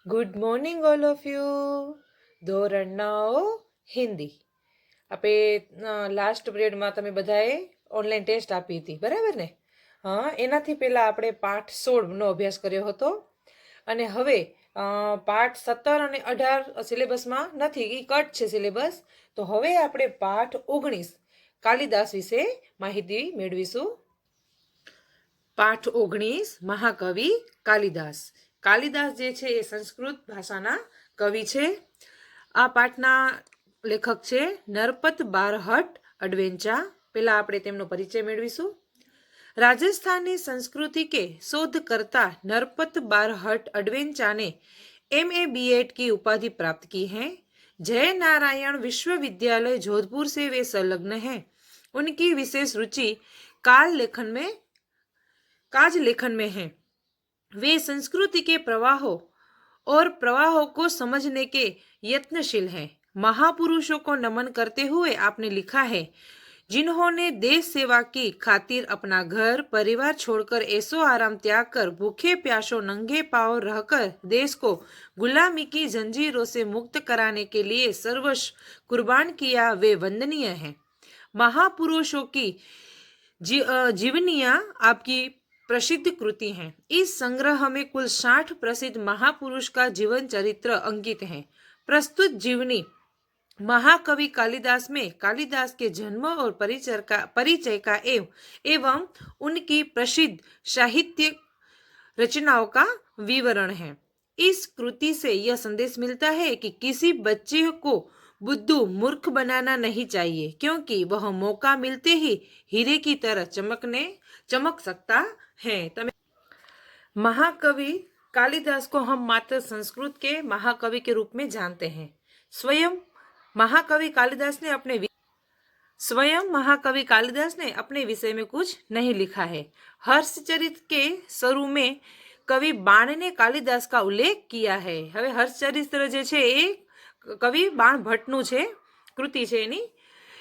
Good morning all of you. ધોરણ 9 હિન્દી. આપણે last પિરિયડમાં તમે બધાએ ઓનલાઈન ટેસ્ટ આપી હતી, બરાબર ને? હા, એનાથી પહેલાં આપણે પાઠ 16નો અભ્યાસ કર્યો હતો. અને હવે પાઠ 17 અને 18 સિલેબસમાં નથી, એ કટ છે સિલેબસ. તો હવે આપણે પાઠ 19 કાલિદાસ વિશે માહિતી મેળવીશું. પાઠ 19 મહાકવિ કાલિદાસ. કાલિદાસ જે છે એ સંસ્કૃત ભાષાના કવિ છે. આ પાઠના લેખક છે નરપત બારહટ અડવેન્ચા. પહેલા આપણે તેમનો પરિચય મેળવીશું. राजस्थानी संस्कृति के शोधकर्ता नरपत बारहट अडवेंचा ने MA BEd की उपाधि प्राप्त की है. जय नारायण विश्वविद्यालय जोधपुर से वे संलग्न हैं. उनकी विशेष रुचि काज लेखन में है. वे संस्कृति के प्रवाहों और प्रवाहों को समझने के यत्नशील हैं. महापुरुषों को नमन करते हुए आपने लिखा है, जिन्होंने देश सेवा की खातिर अपना घर परिवार छोड़कर ऐसो आराम त्याग कर भूखे प्यासों नंगे पांव रहकर देश को गुलामी की जंजीरों से मुक्त कराने के लिए सर्वस्व कुर्बान किया, वे वंदनीय हैं. महापुरुषों की जीवनियाँ आपकी प्रसिद्ध कृति हैं. इस संग्रह में कुल 60 प्रसिद्ध महापुरुष का जीवन चरित्र अंकित है. प्रस्तुत जीवनी महाकवि कालिदास में कालिदास के जन्म और परिचय का एवं उनकी प्रसिद्ध साहित्य रचनाओं का विवरण है. इस कृति से यह संदेश मिलता है कि किसी बच्चे को बुद्धू मूर्ख बनाना नहीं चाहिए, क्योंकि वह मौका मिलते ही हीरे की तरह चमक सकता है. महाकवि कालिदास को हम मात्र संस्कृत के महाकवि के रूप में जानते हैं. स्वयं महाकवि कालिदास ने अपने विषय में कुछ नहीं लिखा है. हर्षचरित के शुरू में कवि बाण ने कालिदास का उल्लेख किया है. હવે હર્ષચરિત્ર જે છે એ કવિ બાણ ભટ્ટનું છે, કૃતિ છે એની.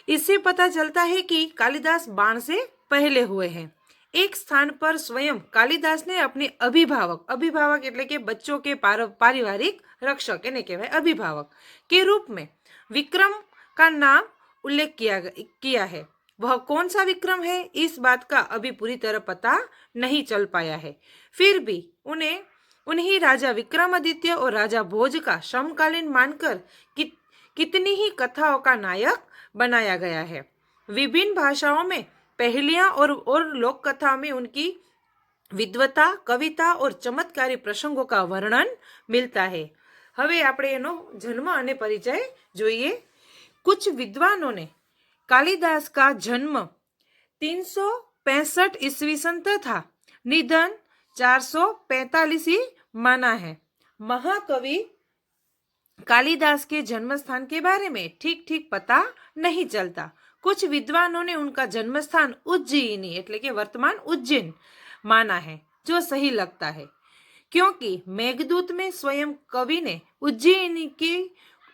इससे पता चलता है कि कालिदास बाण से पहले हुए हैं. एक स्थान पर स्वयं कालिदास ने अपने अभिभावक એટલે કે बच्चों के पारिवारिक रक्षक એને કહેવાય अभिभावक के रूप में विक्रम का नाम उल्लेख किया है. वह कौन सा विक्रम है, इस बात का अभी पूरी तरह पता नहीं चल पाया है. फिर भी उन्हें राजा विक्रमादित्य और राजा भोज का समकालीन मानकर कितनी ही कथाओं का नायक बनाया गया है. विभिन्न भाषाओं में पहेलियां और लोक कथा में उनकी विद्वता, कविता और चमत्कारी प्रसंगों का वर्णन मिलता है. હવે આપણે એનો જન્મ અને પરિચય જોઈએ. कुछ विद्वानों ने कालिदास का जन्म 365 ईस्वी सन तथा निधन 445 माना है. महाकवि कालिदास के जन्म स्थान के बारे में ठीक पता नहीं चलता. कुछ विद्वानों ने उनका जन्म स्थान उज्जैनी એટલે કે वर्तमान उज्जैन माना है, जो सही लगता है, क्योंकि मेघदूत में स्वयं कवि ने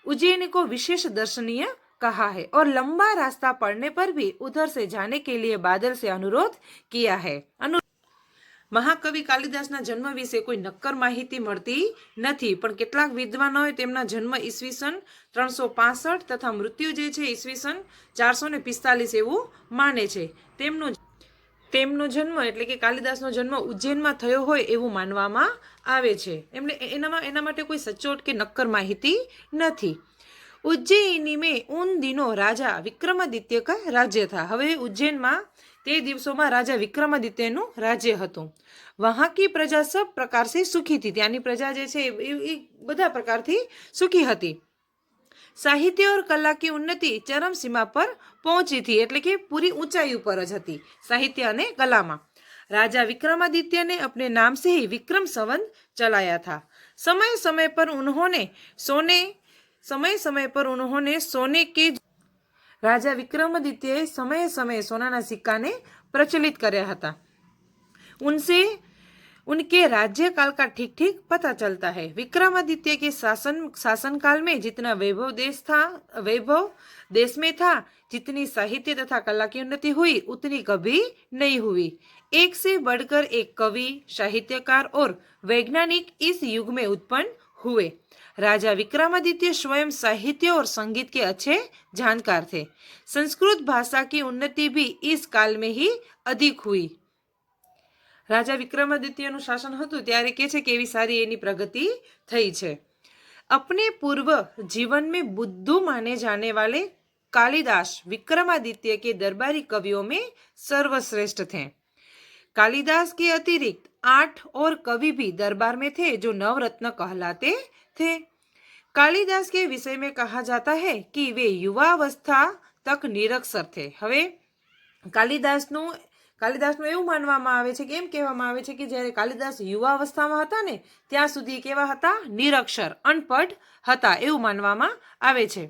उज्जैनी को विशेष दर्शनीय कहा है और लंबा रास्ता पड़ने पर भी उधर से जाने के लिए बादल से अनुरोध किया है. મહાકવિ કાલિદાસના જન્મ વિશે કોઈ નક્કર માહિતી મળતી નથી, પણ કેટલાક વિદ્વાનોએ તેમના જન્મ ઈસવીસન 365 તથા મૃત્યુ જે છે ઈસવીસન 445 એવું માને છે. તેમનો જન્મ એટલે કે કાલિદાસનો જન્મ ઉજ્જૈનમાં થયો હોય એવું માનવામાં આવે છે. એના માટે કોઈ સચોટ કે નક્કર માહિતી નથી. उज्जैनी में उन दिनों राजा विक्रमादित्य का राज्य था. હવે ઉજ્જૈનમાં તે દિવસોમાં રાજા વિક્રમાદિત્યનું રાજ્ય હતું. वहाँ की प्रजा सब प्रकार से सुखी थी. ત્યાંની પ્રજા જે છે એ બધા પ્રકારથી સુખી હતી. साहित्य और कला की उन्नति चरम सीमा पर पहुंची थी, એટલે કે પૂરી ઊંચાઈ ઉપર જ હતી સાહિત્ય અને કલામાં. राजा विक्रमादित्य ने अपने नाम से ही विक्रम संवत चलाया था. समय समय पर उन्होंने सोने के राजा विक्रमादित्य समय समय सोनाना सिक्का ने प्रचलित કર્યા હતા. उनसे उनके राज्यकाल का ठीक पता चलता है. विक्रमादित्य के शासनकाल में जितना वैभव देश में था, जितनी साहित्य तथा कला की उन्नति हुई, उतनी कभी नहीं हुई. एक से बढ़कर एक कवि, साहित्यकार और वैज्ञानिक इस युग में उत्पन्न हुए। राजा विक्रमादित्य स्वयं साहित्य और संगीत के अच्छे जानकार थे। संस्कृत भाषा की उन्नति भी इस काल में ही अधिक हुई। राजा विक्रमादित्यનું શાસન હતું ત્યારે કે છે કે એવી સારી એની પ્રગતિ થઈ છે। अपने पूर्व जीवन में बुद्धू माने जाने वाले कालिदास विक्रमादित्य के दरबारी कवियों में सर्वश्रेष्ठ थे। कालिदास के अतिरिक्त 8 और कवि भी दरबार में थे जो नवरत्न कहलाते थे। कालिदास के विषय में कहा जाता है कि वे युवावस्था तक निरक्षर थे। હવે કાલિદાસનું એવું માનવામાં આવે છે કે એમ કહેવામાં આવે છે કે જ્યારે કાલિદાસ યુવાવસ્થામાં હતા ને ત્યાં સુધી કેવા હતા? નિરક્ષર, અનપઢ હતા એવું માનવામાં આવે છે।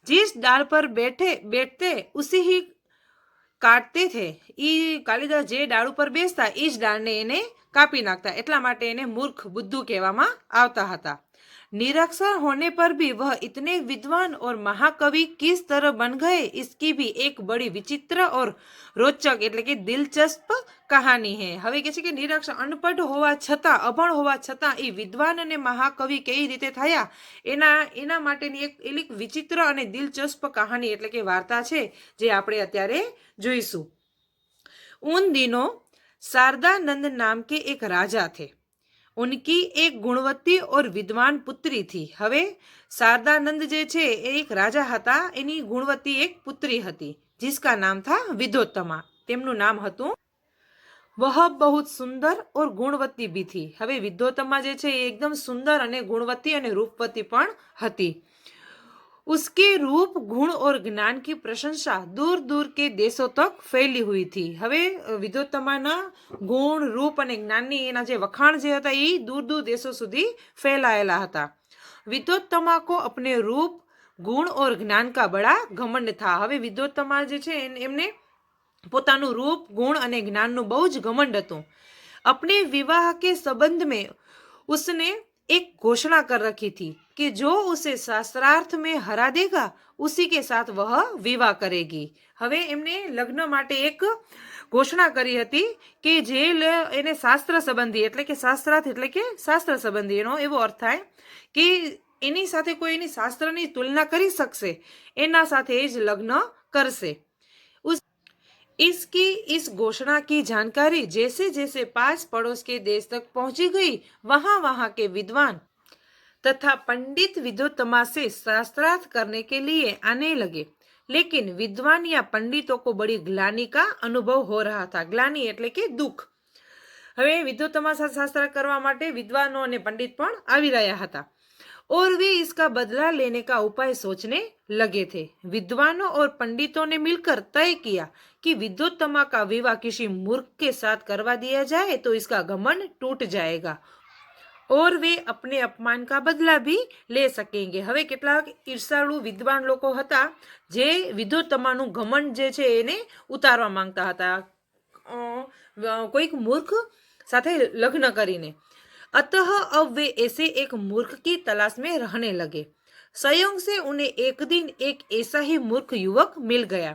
जिस डाल पर बैठते उसी ही કાટતે થે। એ કાલિદાસ જે ડાળ ઉપર બેસતા એ જ ડાળને એને કાપી નાખતા, એટલા માટે એને મૂર્ખ બુદ્ધુ કહેવામાં આવતા હતા। निरक्षर होने पर भी वह इतने विद्वान और महाकवि किस तरह बन गए, इसकी भी एक बड़ी विचित्र और रोचक એટલે કે દિલચસ્પ કહાની है। હવે કે છે કે નિરક્ષર અનપઢ હોવા છતાં, અભણ હોવા છતાં એ વિદ્વાન અને મહાકવિ કઈ રીતે થયા એના માટેની એક વિચિત્ર અને દિલચસ્પ કહાની એટલે કે વાર્તા છે જે આપણે અત્યારે જોઈશું। उन दिनों शारदानंद नाम के एक राजा थे। उनकी एक गुणवती और विद्वान पुत्री थी। હવે શારદાનંદ જે છે એ એક રાજા હતા, એની ગુણવતી એક પુત્રી હતી जिसका नाम था विद्योत्तमा। તેમનું નામ હતું। वह बहुत सुंदर और गुणवती भी थी। હવે વિદ્યોત્તમા જે છે એ એકદમ સુંદર અને ગુણવતી અને રૂપવતી પણ હતી। उसके रूप गुण और ज्ञान की प्रशंसा दूर दूर के देशों तक फैली हुई थी। હવે વિદ્યોત્તમાના ગુણ, રૂપ અને જ્ઞાનની એના જે વખાણ જે હતા એ दूर दूर देशों સુધી ફેલાયેલા હતા। વિદ્યોત્તમા को अपने रूप, गुण और ज्ञान का बड़ा घमंड था। હવે વિદ્યોત્તમા જે છે એમને પોતાનું રૂપ, ગુણ અને જ્ઞાનનું બહુ જ ઘમંડ હતું। अपने विवाह के संबंध में उसने एक घोषणा कर रखी थी कि जो उसे शास्त्रार्थ में हरा देगा उसी के साथ वह विवाह करेगी। હવે એમને લગ્ન માટે એક ઘોષણા કરી હતી કે જે એને શાસ્ત્ર સંબંધી એટલે કે શાસ્ત્રાર્થ એટલે કે શાસ્ત્ર સંબંધી, એનો એવો અર્થ થાય કે એની સાથે કોઈ એની શાસ્ત્રની તુલના કરી શકશે એના સાથે જ લગ્ન કરશે। इसकी इस घोषणा की जानकारी जैसे जैसे पास पड़ोस के देश तक पहुंची गई, वहां वहां के विद्वान तथा पंडित विद्योत्तमा से शास्त्रार्थ करने के लिए आने लगे। लेकिन विद्वान या पंडितों को बड़ी ग्लानि का अनुभव हो रहा था। ग्लानि એટલે કે દુઃખ। હવે વિદ્યોત્તમા સાથે શાસ્ત્ર કરવા માટે વિદ્વાનો અને પંડિત પણ આવી રહ્યા હતા और वे इसका बदला लेने का उपाय सोचने लगे थे। विद्वानों और पंडितों ने मिलकर तय किया कि विद्योत्तमा का विवाह किसी मूर्ख के साथ करवा दिया जाए तो इसका घमंड टूट जाएगा और वे अपने अपमान का बदला भी ले सकेंगे। હવે કેટલાક ઈર્ષાળુ વિદ્વાન લોકો હતા જે વિદ્યોત્તમાનું ઘમંડ જે છે એને ઉતારવા માંગતા હતા કોઈક મૂર્ખ સાથે લગ્ન કરીને। अतः अब वे ऐसे एक मूर्ख की तलाश में रहने लगे। संयोग से उन्हें एक दिन एक ऐसा ही मूर्ख युवक मिल गया।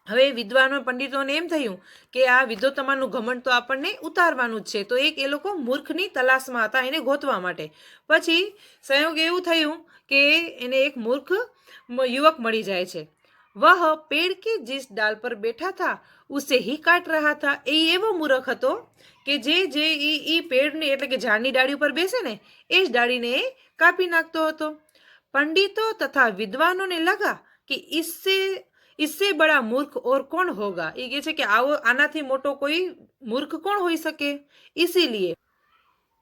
હવે વિદ્વાનો પંડિતોને એમ થયું કે આ વિદ્યોત્તમાનું ઘમંડ તો આપણને ઉતારવાનું જ છે, તો એક એ લોકો મૂર્ખની તલાશમાં હતા એને ગોતવા માટે। પછી સંયોગ એવું થયું કે એને એક મૂર્ખ યુવક મળી જાય છે। वह पेड़ के जिस डाल पर बैठा था उसे ही काट रहा था। એ એવો મૂર્ખ હતો કે જે ઈ પેડને એટલે કે ઝાડની ડાળી ઉપર બેસે ને એ જ ડાળીને એ કાપી નાખતો હતો। पंडितों तथा विद्वानों ने लगा कि इससे बड़ा मूर्ख और कौन होगा। ये કહે છે કે આવો આનાથી મોટો કોઈ મૂર્ખ કોણ હોઈ શકે।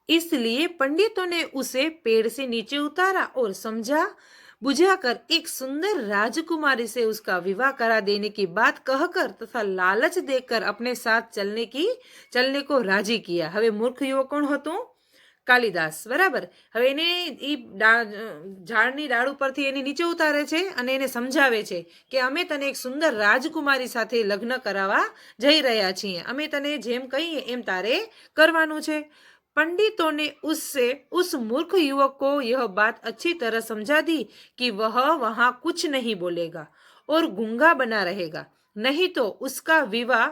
इसलिए पंडितों ने उसे पेड़ से नीचे उतारा और समझा बुझाकर एक सुंदर राजकुमारी से उसका विवाह करा देने की बात कहकर तथा लालच देकर अपने साथ चलने को राजी किया। હવે મૂર્ખ યુવક કોણ હતું? કાલિદાસ, બરાબર। હવે એને એ ઝાડની ડાળ ઉપરથી એને નીચે ઉતારે છે અને એને સમજાવે છે કે અમે તને એક સુંદર રાજકુમારી સાથે લગ્ન કરાવવા જઈ રહ્યા છીએ, અમે તને જેમ કહીએ એમ તારે કરવાનું છે। पंडितों ने उस मूर्ख युवक को यह बात अच्छी तरह समझा दी कि वह वहां कुछ नहीं बोलेगा और गूंगा बना रहेगा, नहीं तो उसका विवाह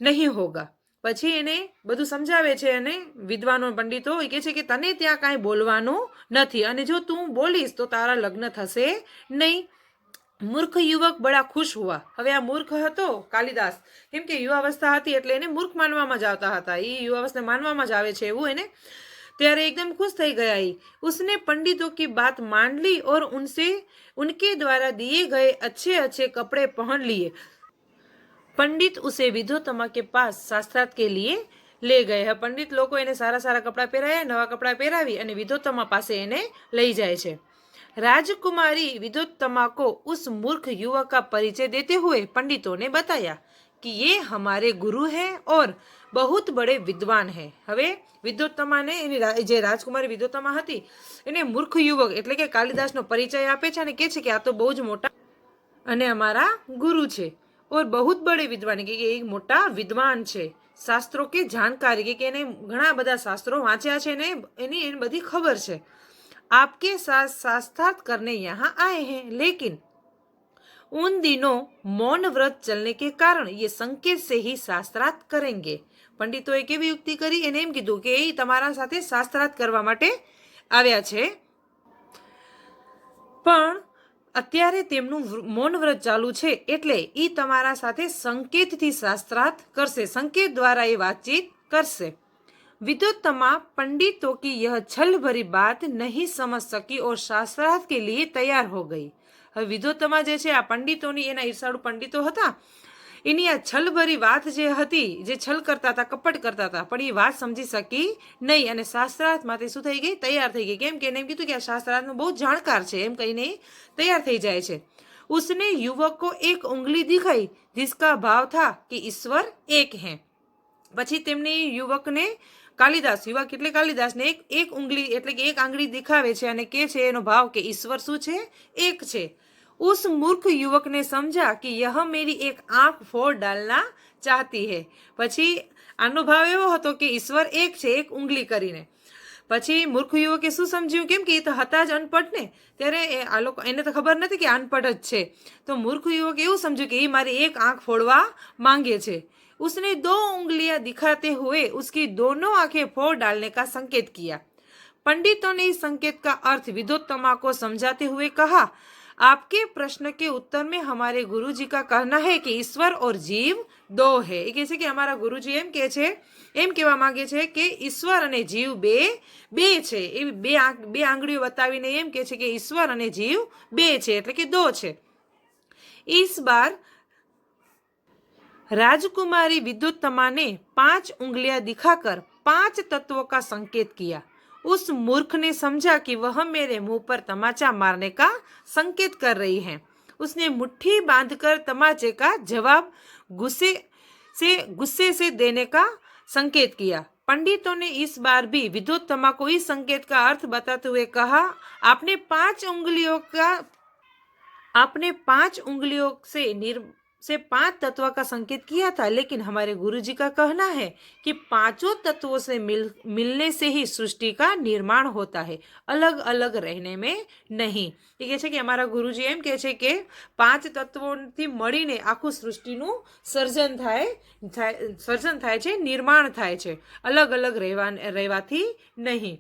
नहीं होगा। પછી એને બધું સમજાવે છે અને વિદ્વાનો પંડિતો એ કહે છે કે તને ત્યાં કાંઈ બોલવાનું નથી અને જો તું બોલીશ તો તારા લગ્ન થશે નહીં. મૂર્ખ યુવક બડા ખુશ હુઆ. હવે આ મૂર્ખ હતો કાલિદાસ, કેમ કે યુવાવસ્થા હતી એટલે એને મૂર્ખ માનવામાં જ આવતા હતા. એ યુવાવસ્થા માનવામાં જ આવે છે એવું એને. ત્યારે एकदम खुश થઈ ગયા. उसने पंडितों की बात मान ली और उनके द्वारा दिए गए अच्छे अच्छे कपड़े पहन लिए. पंडित उसे विद्योत्तमा के पास शास्त्रार्थ के लिए ले गए. पंडित લોકો એને સારા સારા કપડાં પહેરાયા, નવા કપડાં પહેરાવી અને વિદ્યોત્તમા પાસે એને લઈ જાય છે. राजकुमारी विद्योत्तमा को उस मूर्ख युवक का परिचय देते हुए पंडितों ने बताया कि ये हमारे गुरु हैं और बहुत बड़े विद्वान हैं. હવે વિદ્યોત્તમાને એની જે રાજકુમારી વિદ્યોત્તમા હતી એને મૂર્ખ યુવક એટલે કે કાલિદાસનો પરિચય આપે છે અને કહે છે કે આ તો બહુ જ મોટા અને અમારા ગુરુ છે. और बहुत बड़े विद्वान કે એક મોટા વિદ્વાન છે. શાસ્ત્રો કે જાણકારી કે એને ઘણા બધા શાસ્ત્રો વાંચ્યા છે ને એની બધી ખબર છે. आपके साथ शास्त्रार्थ करने यहाँ आए हैं, लेकिन उन दिनों मौन व्रत चलने के कारण ये संकेत से ही शास्त्रार्थ करेंगे. પંડિતોએ કેવી યુક્તિ કરી, એને એમ કીધું કે એ તમારા સાથે શાસ્ત્રાર્થ કરવા માટે આવ્યા છે, પણ અત્યારે તેમનું મૌન વ્રત ચાલુ છે એટલે એ તમારા સાથે સંકેતથી શાસ્ત્રાર્થ કરશે, સંકેત દ્વારા એ વાતચીત કરશે. विद्योत्तमा पंडितों की यह छल भरी बात नहीं समझ सकी और शास्त्रार्थ के लिए तैयार हो गई. હવે વિદ્યોત્તમા જે છે આ પંડિતોની એના ઈર્ષાળુ પંડિતો હતા એની આ છલભરી વાત જે હતી, જે છલ કરતા હતા, કપટ કરતા હતા, પણ એ વાત સમજી શકી નહીં અને શાસ્ત્રાર્થ માટે શું થઈ ગઈ, તૈયાર થઈ ગઈ. કેમ કે એને એમ કીધું કે આ શાસ્ત્રાર્થનો બહુ જાણકાર છે એમ કહીને તૈયાર થઈ જાય છે. उसने युवक को एक उंगली दिखाई जिसका भाव था कि ईश्वर एक है. પછી તેમને યુવકને કાલિદાસ, યુવક એટલે કાલિદાસને એક ઉંગલી એટલે કે એક આંગળી દેખાવે છે અને કે છે એનો ભાવ કે ઈશ્વર શું છે, એક છે. उस मूर्ख युवक ने समझा कि यह मेरी एक आंख फोड़ डालना चाहती है. પછી આનો ભાવ એવો હતો કે ઈશ્વર એક છે, એક ઉંગલી કરીને. પછી મૂર્ખ યુવકે શું સમજ્યું, કેમ કે એ તો હતા જ અનપઢ ને, ત્યારે આ લોકો એને તો ખબર નથી કે અનપઢ જ છે. તો મૂર્ખ યુવકે એવું સમજ્યું કે એ મારી એક આંખ ફોડવા માંગે છે. उसने 2 उंगलियां दिखाते हुए उसकी दोनों आंखें फोड़ डालने का संकेत किया. पंडितों ने इस संकेत का अर्थ विद्योत्तमा को समझाते हुए कहा, आपके प्रश्न के उत्तर में हमारे गुरुजी का कहना है कि ईश्वर और जीव 2 है. એ કહે છે કે અમારા ગુરુજી એમ કહે છે, એમ કહેવા માંગે છે કે ઈશ્વર અને જીવ બે છે. એ બે આંગળીઓ બતાવીને એમ કહે છે કે ઈશ્વર અને જીવ 2 છે એટલે કે 2 છે. इस बार राजकुमारी विद्योत्तमा ने 5 उंगलियां दिखाकर 5 तत्वों का संकेत किया. उस मूर्ख ने समझा कि वह मेरे मुंह पर तमाचा मारने का संकेत कर रही है. उसने मुट्ठी बांधकर तमाचे का जवाब गुस्से से देने का संकेत किया. पंडितों ने इस बार भी विद्योत्तमा को इस संकेत का अर्थ बताते हुए कहा, आपने 5 उंगलियों से 5 तत्व का संकेत किया था, लेकिन हमारे गुरुजी का कहना है कि 5 तत्वों से मिलने से ही सृष्टि का निर्माण होता है, अलग अलग रहने में नहीं. એ કહે છે કે અમારા ગુરુજી એમ કહે છે કે 5 તત્વોથી મળીને આખું સૃષ્ટિનું સર્જન થાય છે, નિર્માણ થાય છે, અલગ અલગ રહેવાથી નહીં.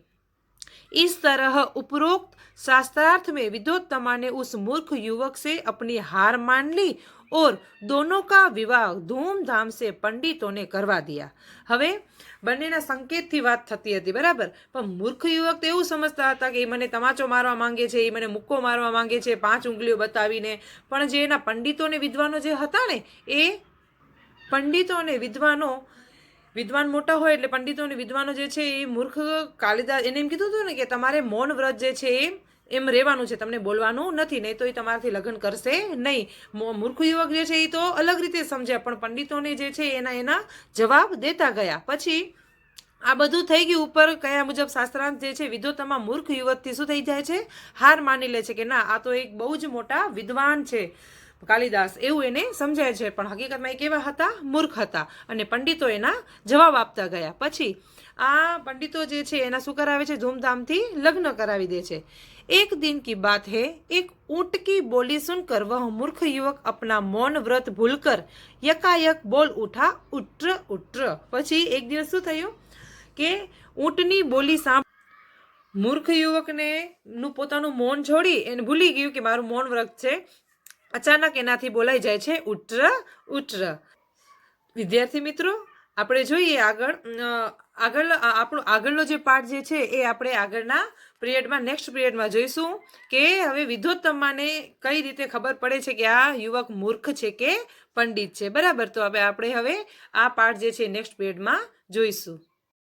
इस तरह उपरोक्त शास्त्रार्थ में विद्योत्तमा ने उस मूर्ख युवक से अपनी हार मान ली और दोनों का विवाह धूमधाम से पंडितों ने करवा दिया. હવે બંનેના સંકેતથી વાત થતી હતી, બરાબર, પણ મૂર્ખ યુવક તો એવું સમજતા હતા કે એ મને તમાચો મારવા માંગે છે, એ મને મુક્કો મારવા માંગે છે 5 ઉંગલીઓ બતાવીને. પણ જે એના પંડિતો ને વિદ્વાનો જે હતા ને, એ પંડિતો અને વિદ્વાન મોટા હોય એટલે પંડિતો અને વિદ્વાનો જે છે એ મૂર્ખ કાલિદાસ એને એમ કીધું હતું ને કે તમારે મૌન વ્રત જે છે એમ રહેવાનું છે, તમને બોલવાનું નથી, નહીં તો એ તમારાથી લગ્ન કરશે નહીં. મૂર્ખ યુવક જે છે એ તો અલગ રીતે સમજ્યા, પણ પંડિતોને જે છે એના જવાબ દેતા ગયા. પછી આ બધું થઈ ગયું. ઉપર કયા મુજબ શાસ્ત્રાંત જે છે વિદ્યોત્તમા મૂર્ખ યુવકથી શું થઈ જાય છે, હાર માની લે છે કે ના આ તો એક બહુ જ મોટા વિદ્વાન છે કાલિદાસ, એવું એને સમજાય છે, પણ હકીકતમાં એ કેવા હતા, મૂર્ખ હતા અને પંડિતો એના જવાબ આપતા ગયા. પછી આ પંડિતો જે છે એના શું કરાવે છે, ધૂમધામથી લગ્ન કરાવી દે છે। एक दिन की बात है, एक ऊंट की बोली सुनकर वह मूर्ख युवक अपना मौन व्रत भूलकर यकायक बोल उठा, उट्र उट्र। પછી એક દિવસ શું થયું કે ઊંટની બોલી મૂર્ખ યુવકને નું પોતાનું મૌન છોડી એને ભૂલી ગયું કે મારું મૌન વ્રત છે। અચાનક એનાથી બોલાઈ જાય છે ઉટ્ર ઉટ્ર। વિદ્યાર્થી મિત્રો, આપણે જોઈએ આગળનો જે પાઠ જે છે એ આપણે આગળના પિરિયડમાં નેક્સ્ટ પિરિયડમાં જોઈશું કે હવે વિદ્વોત્તમાને કઈ રીતે ખબર પડે છે કે આ યુવક મૂર્ખ છે કે પંડિત છે। બરાબર, તો આપણે હવે આ પાઠ જે છે નેક્સ્ટ પિરિયડમાં જોઈશું।